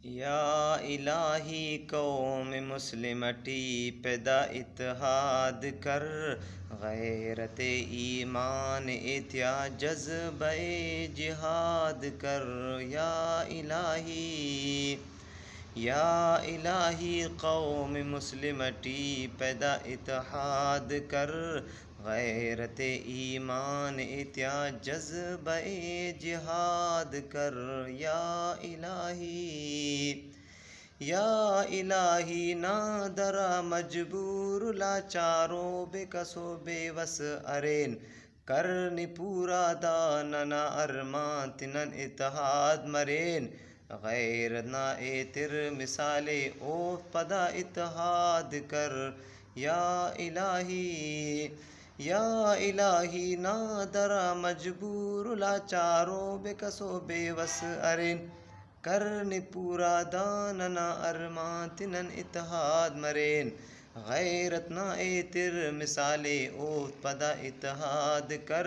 یا الہی قوم مسلمٹی پیدا اتحاد کر، غیرت ایمان اتیا جذبہ جہاد کر۔ یا الہی قوم مسلمٹی پیدا اتحاد کر، غیرت ایمان اتیا جذبہ جہاد کر۔ یا الہی نادرا مجبور لاچاروں بے کس و بے وس ارین، کرنی پورا داننا ارمان تنن اتحاد مرین، غیر نا اے تر مثال او پدا اتحاد کر۔ یا الہی نادرا مجبور لاچاروں بے کس و بے وس ارین، کرنی پورا داننا ارمان تنن اتحاد مرین، غیرت نا اے تر مثال اوت پدا اتحاد کر،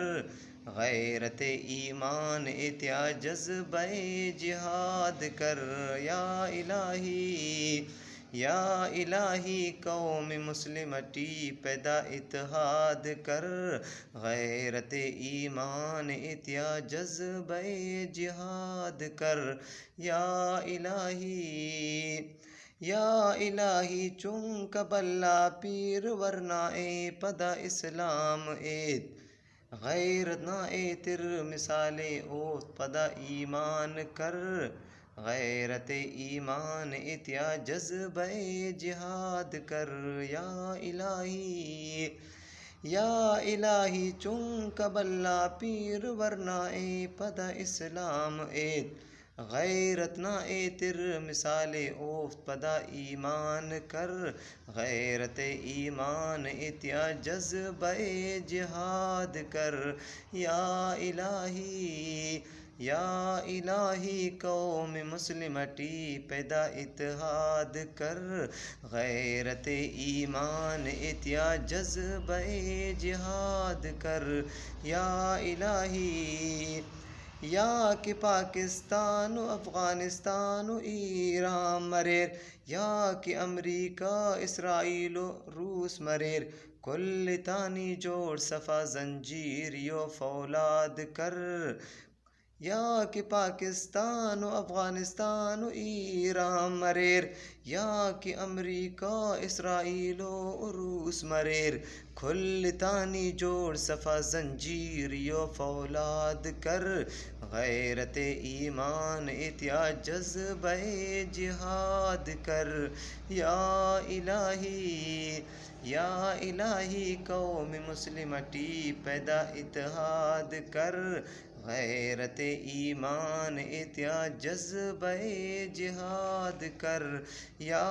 غیرت ایمان اتیا جذبہ جہاد کر۔ یا الہی قوم مسلمٹی پیدا اتحاد کر، غیرت ایمان اتیا جذبہ جہاد کر۔ یا الہی چونکہ بلا پیر ورنہ اے پدا اسلام ایت، غیرت نا اے تر مثال اوت پدا ایمان کر، غیرت ایمان اتیا جذبہ جہاد کر۔ یا الہی چونکہ بلا پیر ورنہ اے پدا اسلام ایت، غیرت نا اے تر مثال اوت پدا ایمان کر، غیرت ایمان اتیا جذبہ جہاد کر۔ یا الہی قوم مسلمٹی پیدا اتحاد کر، غیرت ایمان اتیا جذبہ جہاد کر۔ یا کہ پاکستان و افغانستان و ایران مریر، یا کہ امریکہ اسرائیل و روس مریر، کل تانی جوڑ صفا زنجیر یو فولاد کر۔ یا کہ پاکستان و افغانستان و ایران مریر، یا کہ امریکہ اسرائیل و روس مریر، کل تانی جوڑ صفا زنجیر یو فولاد کر، غیرت ایمان اتیا جذبہ جہاد کر۔ یا الہی قوم مسلمٹی پیدا اتحاد کر، غیرت ایمان اتیا جذبہ جہاد کر۔ یا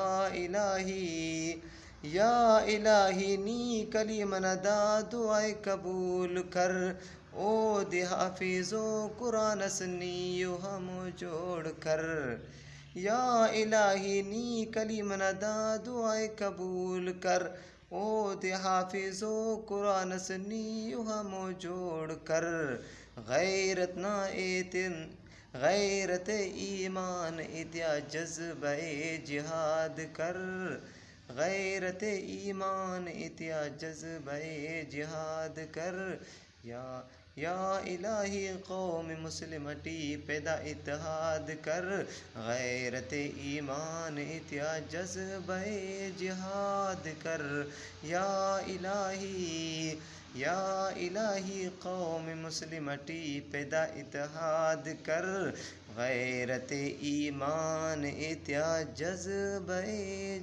الہی نی کلمہ ندا دعائے قبول کر، او دی حافظ و قرآن سنیو ہمو جوڑ کر۔ یا الہی نی کلمہ ندا دعائے قبول کر، او دی حافظ و قرآن سنیو ہمو جوڑ کر، غیرت ایمان اتیا جذبہ جہاد کر، غیرت ایمان اتیا جذبہ جہاد کر۔ یا الہی قوم مسلمٹی پیدا اتحاد کر، غیرت ایمان اتیا جذبہ جہاد کر۔ یا الہی قوم مسلمٹی پیدا اتحاد کر، غیرت ایمان اتیا جذبہ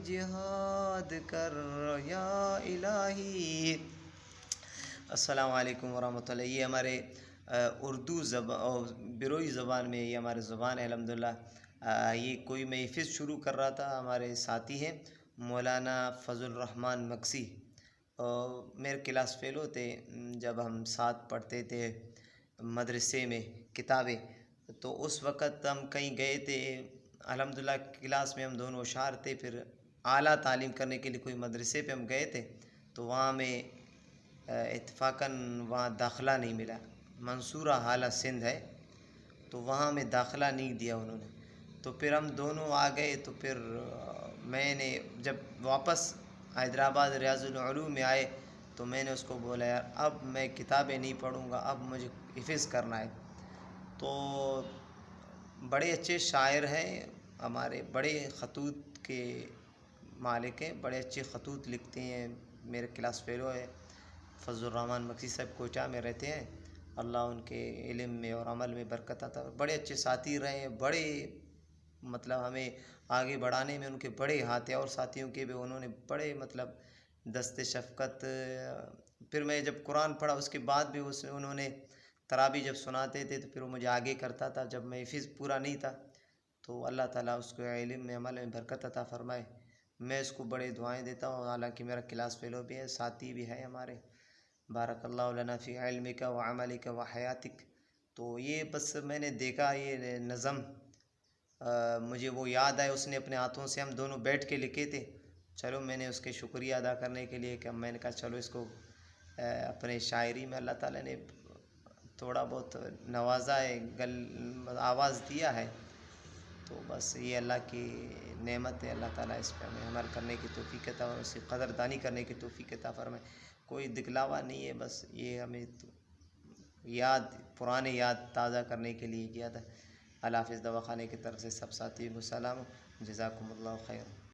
جہاد کر۔ یا الہی السلام علیکم ورحمۃ اللہ۔ یہ ہمارے اردو زبان اور بیروئی زبان میں یہ ہماری زبان ہے الحمدللہ۔ یہ کوئی محفظ شروع کر رہا تھا، ہمارے ساتھی ہیں مولانا فضل الرحمن مکسی، اور میرے کلاس فیلو تھے جب ہم ساتھ پڑھتے تھے مدرسے میں کتابیں، تو اس وقت ہم کہیں گئے تھے الحمدللہ، کلاس میں ہم دونوں ہوشیار تھے، پھر اعلیٰ تعلیم کرنے کے لیے کوئی مدرسے پہ ہم گئے تھے، تو وہاں میں اتفاقاً وہاں داخلہ نہیں ملا۔ منصورہ حالہ سندھ ہے، تو وہاں میں داخلہ نہیں دیا انہوں نے، تو پھر ہم دونوں آ گئے، تو پھر میں نے جب واپس حیدرآباد ریاض العلوم میں آئے تو میں نے اس کو بولا یار اب میں کتابیں نہیں پڑھوں گا، اب مجھے حفظ کرنا ہے۔ تو بڑے اچھے شاعر ہیں ہمارے، بڑے خطوط کے مالک ہیں، بڑے اچھے خطوط لکھتے ہیں، میرے کلاس فیلو ہے فضل الرحمن مکسی صاحب، کوئٹہ میں رہتے ہیں، اللہ ان کے علم میں اور عمل میں برکت عطا، بڑے اچھے ساتھی رہے ہیں، بڑے مطلب ہمیں آگے بڑھانے میں ان کے بڑے ہاتھ ہیں، اور ساتھیوں کے بھی انہوں نے بڑے مطلب دست شفقت۔ پھر میں جب قرآن پڑھا اس کے بعد بھی انہوں نے تراویح جب سناتے تھے تو پھر وہ مجھے آگے کرتا تھا، جب میں حفظ پورا نہیں تھا تو اللہ تعالیٰ اس کو علم میں عمل میں برکت عطا فرمائے۔ میں اس کو بڑے دعائیں دیتا ہوں، حالانکہ میرا کلاس فیلو بھی ہے، ساتھی بھی ہے ہمارے۔ بارک اللہ لنا فی علمک و عملک و حیاتک۔ تو یہ بس میں نے دیکھا یہ نظم، مجھے وہ یاد آئے، اس نے اپنے ہاتھوں سے، ہم دونوں بیٹھ کے لکھے تھے۔ چلو میں نے اس کے شکریہ ادا کرنے کے لیے کہ میں نے کہا چلو اس کو اپنے شاعری میں اللہ تعالیٰ نے تھوڑا بہت نوازا ہے، آواز دیا ہے، تو بس یہ اللہ کی نعمت ہے، اللہ تعالیٰ اس پہ ہمیں عمل کرنے کی توفیق عطا اور اس کی قدردانی کرنے کی توفیق عطا فرمائے۔ کوئی دکھلاوا نہیں ہے، بس یہ ہمیں یاد، پرانے یاد تازہ کرنے کے لیے کیا تھا۔ اللہ حافظ دواخانے کی طرف سے سب ساتھیوں کو سلام، جزاکم اللہ خیر۔